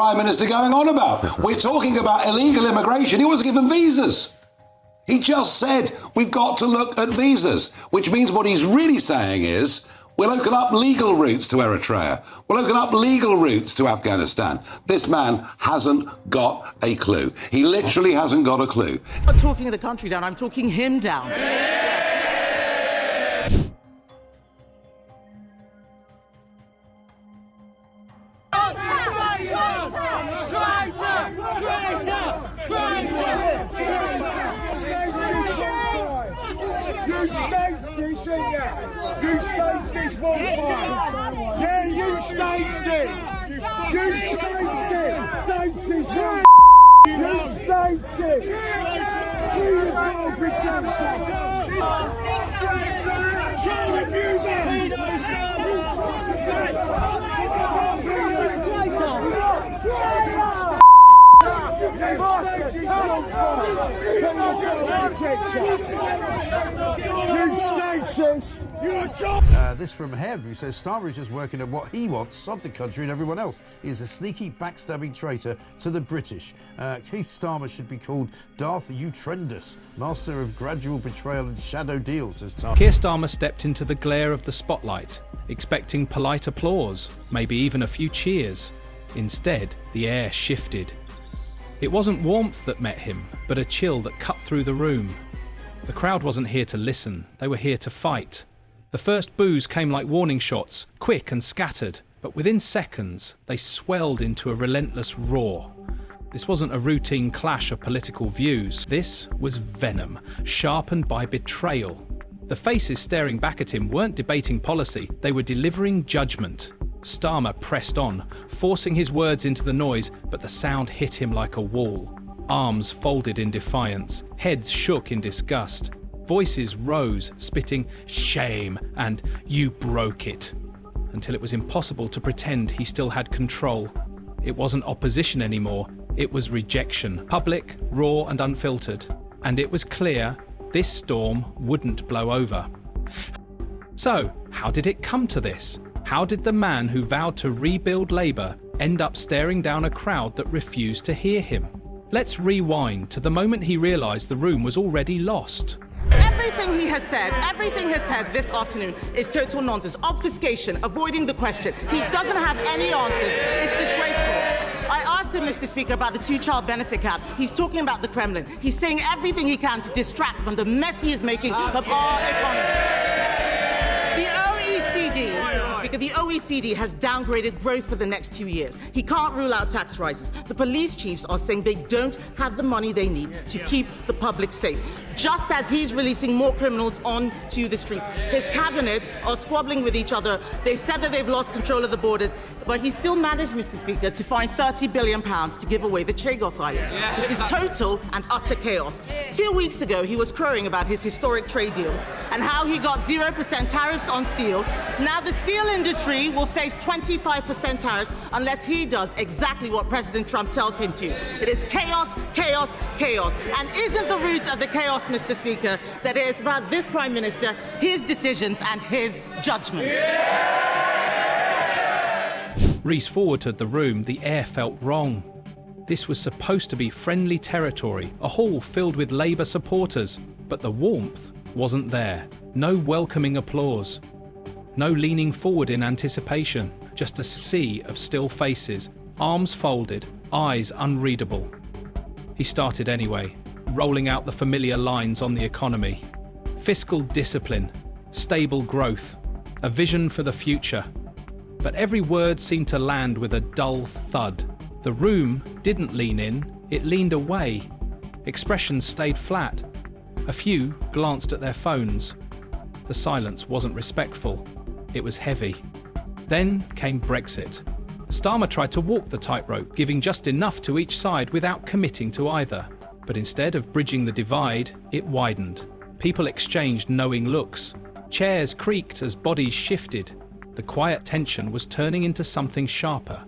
Prime Minister going on about? We're talking about illegal immigration. He wasn't given visas. He just said, we've got to look at visas, which means what he's really saying is, we'll open up legal routes to Eritrea. We'll open up legal routes to Afghanistan. This man hasn't got a clue. He literally hasn't got a clue. I'm not talking the country down, I'm talking him down. This from Hev, who says Starmer is just working at what he wants, sod the country and everyone else. He is a sneaky, backstabbing traitor to the British. Keir Starmer should be called Darth Utrendus, master of gradual betrayal and shadow deals, says Starmer. Keir Starmer stepped into the glare of the spotlight, expecting polite applause, maybe even a few cheers. Instead, the air shifted. It wasn't warmth that met him, but a chill that cut through the room. The crowd wasn't here to listen, they were here to fight. The first boos came like warning shots, quick and scattered, but within seconds, they swelled into a relentless roar. This wasn't a routine clash of political views. This was venom, sharpened by betrayal. The faces staring back at him weren't debating policy, they were delivering judgment. Starmer pressed on, forcing his words into the noise, but the sound hit him like a wall. Arms folded in defiance, heads shook in disgust. Voices rose, spitting shame and you broke it, until it was impossible to pretend he still had control. It wasn't opposition anymore, it was rejection, public, raw and unfiltered. And it was clear this storm wouldn't blow over. So, how did it come to this? How did the man who vowed to rebuild Labour end up staring down a crowd that refused to hear him? Let's rewind to the moment he realised the room was already lost. Everything he has said, this afternoon is total nonsense. Obfuscation, avoiding the question. He doesn't have any answers. It's disgraceful. I asked him, Mr. Speaker, about the two-child benefit cap. He's talking about the Kremlin. He's saying everything he can to distract from the mess he is making of our economy. The OECD has downgraded growth for the next 2 years. He can't rule out tax rises. The police chiefs are saying they don't have the money they need to keep the public safe. Just as he's releasing more criminals onto the streets. His cabinet are squabbling with each other. They've said that they've lost control of the borders, but he still managed, Mr. Speaker, to find £30 billion to give away the Chagos Islands. This is total and utter chaos. 2 weeks ago, he was crowing about his historic trade deal and how he got 0% tariffs on steel. Now the steel industry will face 25% tariffs unless he does exactly what President Trump tells him to. It is chaos, chaos, chaos. And isn't the root of the chaos, Mr. Speaker, that it is about this Prime Minister, his decisions and his judgment? Rees forwarded the room, the air felt wrong. This was supposed to be friendly territory, a hall filled with Labour supporters, but the warmth wasn't there. No welcoming applause. No leaning forward in anticipation, just a sea of still faces, arms folded, eyes unreadable. He started anyway, rolling out the familiar lines on the economy. Fiscal discipline, stable growth, a vision for the future. But every word seemed to land with a dull thud. The room didn't lean in, it leaned away. Expressions stayed flat. A few glanced at their phones. The silence wasn't respectful. It was heavy. Then came Brexit. Starmer tried to walk the tightrope, giving just enough to each side without committing to either. But instead of bridging the divide, it widened. People exchanged knowing looks. Chairs creaked as bodies shifted. The quiet tension was turning into something sharper.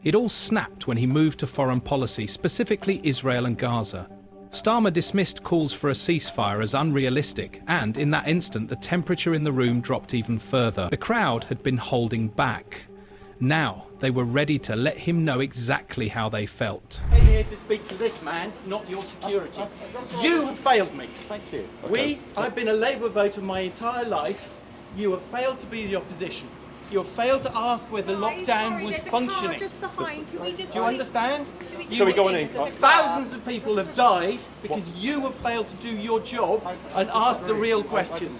It all snapped when he moved to foreign policy, specifically Israel and Gaza. Starmer dismissed calls for a ceasefire as unrealistic, and in that instant the temperature in the room dropped even further. The crowd had been holding back. Now they were ready to let him know exactly how they felt. I'm here to speak to this man, not your security. You have failed me. Thank you. Okay. I've been a Labour voter my entire life. You have failed to be the opposition. You have failed to ask whether lockdown was functioning. Just behind. Can we just Do you understand? Can we go in? Thousands of people have died because you have failed to do your job and ask the real questions.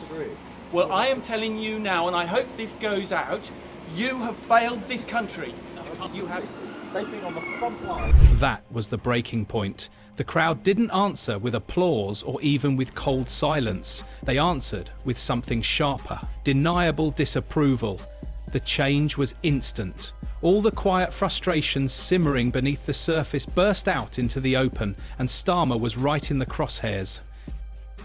Well, I am telling you now, and I hope this goes out, you have failed this country. You have. They've been on the front line. That was the breaking point. The crowd didn't answer with applause or even with cold silence. They answered with something sharper, deniable disapproval. The change was instant. All the quiet frustrations simmering beneath the surface burst out into the open, and Starmer was right in the crosshairs.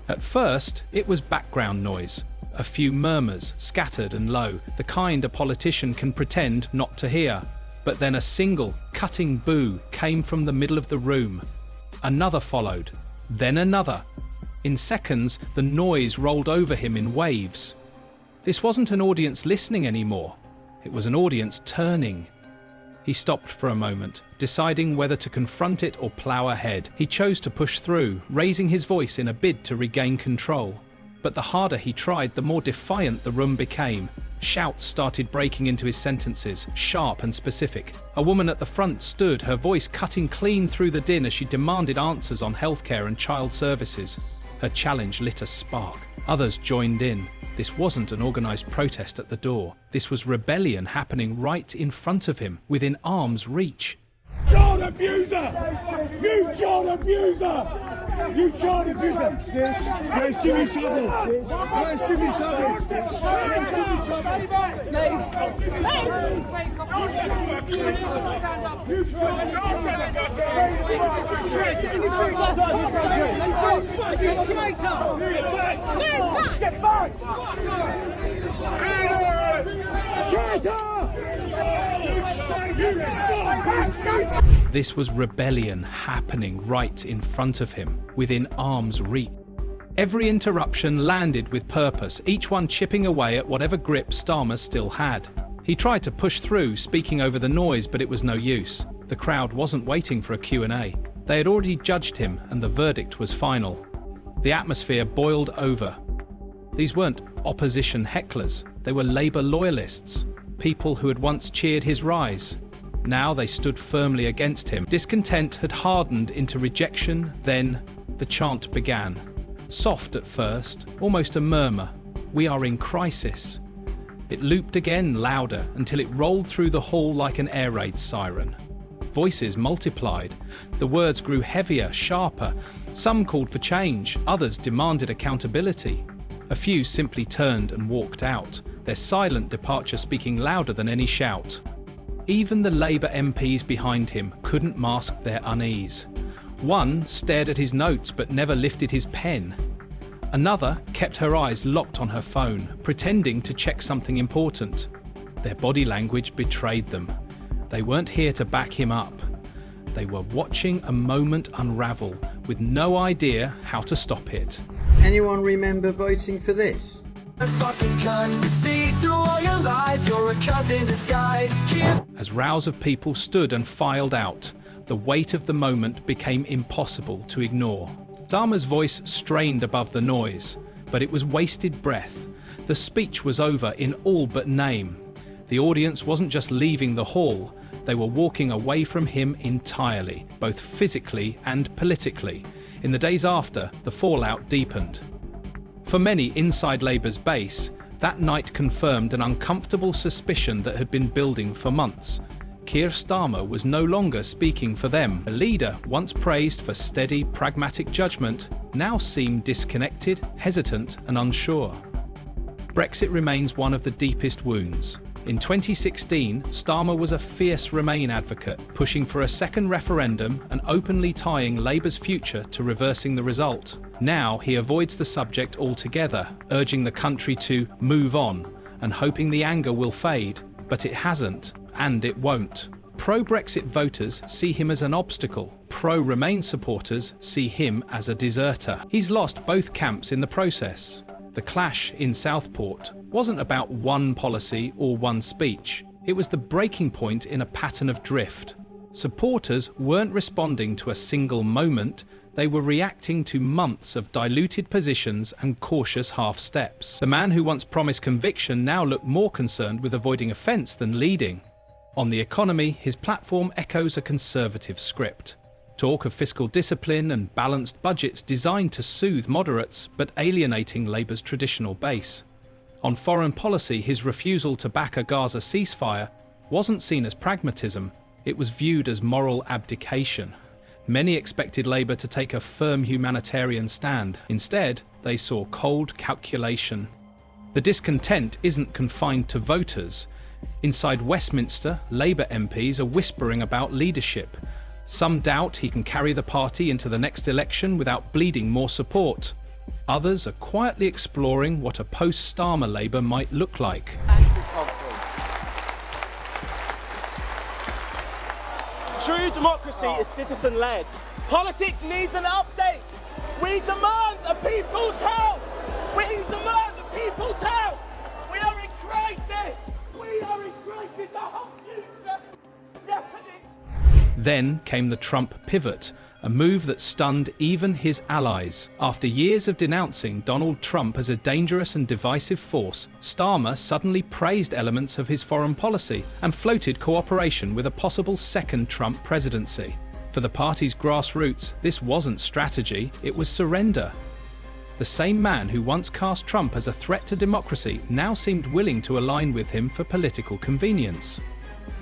At first, it was background noise. A few murmurs, scattered and low, the kind a politician can pretend not to hear. But then a single, cutting boo came from the middle of the room. Another followed, then another. In seconds, the noise rolled over him in waves. This wasn't an audience listening anymore. It was an audience turning. He stopped for a moment, deciding whether to confront it or plough ahead. He chose to push through, raising his voice in a bid to regain control. But the harder he tried, the more defiant the room became. Shouts started breaking into his sentences, sharp and specific. A woman at the front stood, her voice cutting clean through the din as she demanded answers on healthcare and child services. Her challenge lit a spark. Others joined in. This wasn't an organised protest at the door. This was rebellion happening right in front of him, within arm's reach. Child abuser! You child abuser! You child abuser! Where's Jimmy Savile? Where's Jimmy Savile? Where's Jimmy Get back! This was rebellion happening right in front of him, within arm's reach. Every interruption landed with purpose, each one chipping away at whatever grip Starmer still had. He tried to push through, speaking over the noise, but it was no use. The crowd wasn't waiting for a Q&A. They had already judged him, and the verdict was final. The atmosphere boiled over. These weren't opposition hecklers. They were Labour loyalists, people who had once cheered his rise. Now they stood firmly against him. Discontent had hardened into rejection. Then the chant began. Soft at first, almost a murmur. We are in crisis. It looped again, louder, until it rolled through the hall like an air raid siren. Voices multiplied. The words grew heavier, sharper. Some called for change, others demanded accountability. A few simply turned and walked out, their silent departure speaking louder than any shout. Even the Labour MPs behind him couldn't mask their unease. One stared at his notes but never lifted his pen. Another kept her eyes locked on her phone, pretending to check something important. Their body language betrayed them. They weren't here to back him up. They were watching a moment unravel, with no idea how to stop it. Anyone remember voting for this? As rows of people stood and filed out, the weight of the moment became impossible to ignore. Starmer's voice strained above the noise, but it was wasted breath. The speech was over in all but name. The audience wasn't just leaving the hall, they were walking away from him entirely, both physically and politically. In the days after, the fallout deepened. For many inside Labour's base, that night confirmed an uncomfortable suspicion that had been building for months. Keir Starmer was no longer speaking for them. A leader once praised for steady, pragmatic judgment now seemed disconnected, hesitant and unsure. Brexit remains one of the deepest wounds. In 2016, Starmer was a fierce Remain advocate, pushing for a second referendum and openly tying Labour's future to reversing the result. Now he avoids the subject altogether, urging the country to move on and hoping the anger will fade. But it hasn't, and it won't. Pro-Brexit voters see him as an obstacle. Pro-Remain supporters see him as a deserter. He's lost both camps in the process. The clash in Southport wasn't about one policy or one speech. It was the breaking point in a pattern of drift. Supporters weren't responding to a single moment, they were reacting to months of diluted positions and cautious half-steps. The man who once promised conviction now looked more concerned with avoiding offence than leading. On the economy, his platform echoes a conservative script. Talk of fiscal discipline and balanced budgets designed to soothe moderates, but alienating Labour's traditional base. On foreign policy, his refusal to back a Gaza ceasefire wasn't seen as pragmatism, it was viewed as moral abdication. Many expected Labour to take a firm humanitarian stand. Instead, they saw cold calculation. The discontent isn't confined to voters. Inside Westminster, Labour MPs are whispering about leadership. Some doubt he can carry the party into the next election without bleeding more support. Others are quietly exploring what a post-Starmer Labour might look like. True democracy is citizen-led. Politics needs an update. We demand a people's house. We demand a people's house. We are in crisis. We are in crisis. Our future is deafening. Then came the Trump pivot, a move that stunned even his allies. After years of denouncing Donald Trump as a dangerous and divisive force, Starmer suddenly praised elements of his foreign policy and floated cooperation with a possible second Trump presidency. For the party's grassroots, this wasn't strategy, it was surrender. The same man who once cast Trump as a threat to democracy now seemed willing to align with him for political convenience.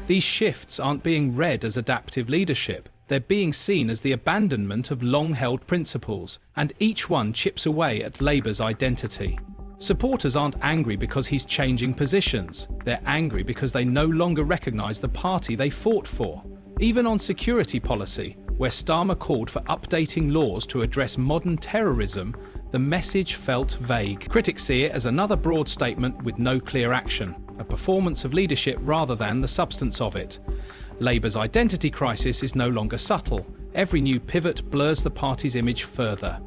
These shifts aren't being read as adaptive leadership. They're being seen as the abandonment of long-held principles, and each one chips away at Labour's identity. Supporters aren't angry because he's changing positions. They're angry because they no longer recognise the party they fought for. Even on security policy, where Starmer called for updating laws to address modern terrorism, the message felt vague. Critics see it as another broad statement with no clear action, a performance of leadership rather than the substance of it. Labour's identity crisis is no longer subtle. Every new pivot blurs the party's image further.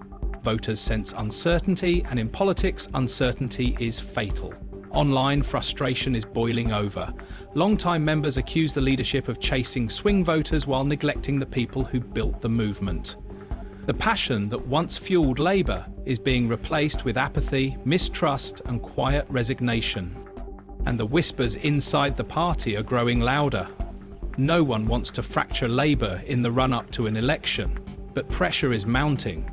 Voters sense uncertainty, and in politics, uncertainty is fatal. Online, frustration is boiling over. Long-time members accuse the leadership of chasing swing voters while neglecting the people who built the movement. The passion that once fueled Labour is being replaced with apathy, mistrust, and quiet resignation. And the whispers inside the party are growing louder. No one wants to fracture Labour in the run-up to an election, but pressure is mounting.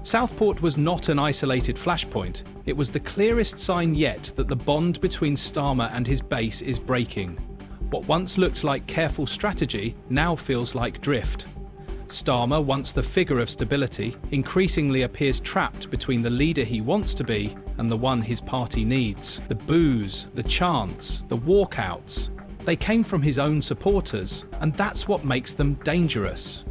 Southport was not an isolated flashpoint. It was the clearest sign yet that the bond between Starmer and his base is breaking. What once looked like careful strategy now feels like drift. Starmer, once the figure of stability, increasingly appears trapped between the leader he wants to be and the one his party needs. The boos, the chants, the walkouts, they came from his own supporters, and that's what makes them dangerous.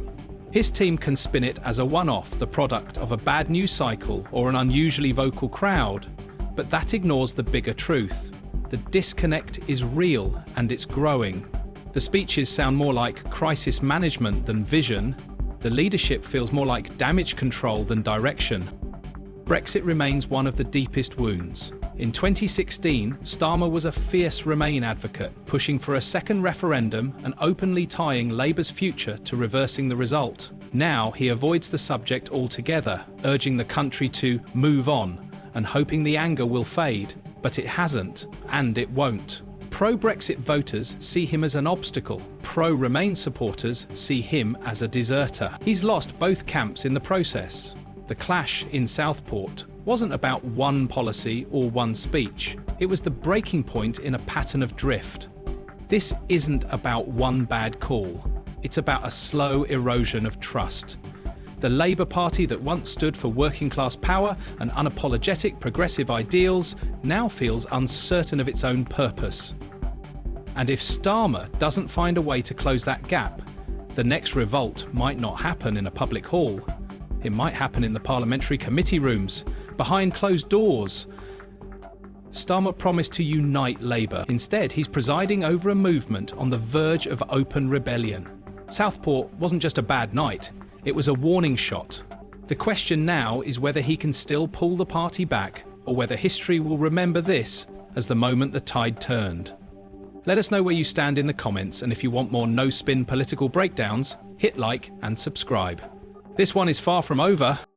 His team can spin it as a one-off, the product of a bad news cycle or an unusually vocal crowd, but that ignores the bigger truth. The disconnect is real, and it's growing. The speeches sound more like crisis management than vision. The leadership feels more like damage control than direction. Brexit remains one of the deepest wounds. In 2016, Starmer was a fierce Remain advocate, pushing for a second referendum and openly tying Labour's future to reversing the result. Now he avoids the subject altogether, urging the country to move on and hoping the anger will fade. But it hasn't, and it won't. Pro-Brexit voters see him as an obstacle. Pro-Remain supporters see him as a deserter. He's lost both camps in the process. The clash in Southport wasn't about one policy or one speech. It was the breaking point in a pattern of drift. This isn't about one bad call. It's about a slow erosion of trust. The Labour Party that once stood for working-class power and unapologetic progressive ideals now feels uncertain of its own purpose. And if Starmer doesn't find a way to close that gap, the next revolt might not happen in a public hall. It might happen in the parliamentary committee rooms, behind closed doors. Starmer promised to unite Labour. Instead, he's presiding over a movement on the verge of open rebellion. Southport wasn't just a bad night, it was a warning shot. The question now is whether he can still pull the party back, or whether history will remember this as the moment the tide turned. Let us know where you stand in the comments, and if you want more no-spin political breakdowns, hit like and subscribe. This one is far from over.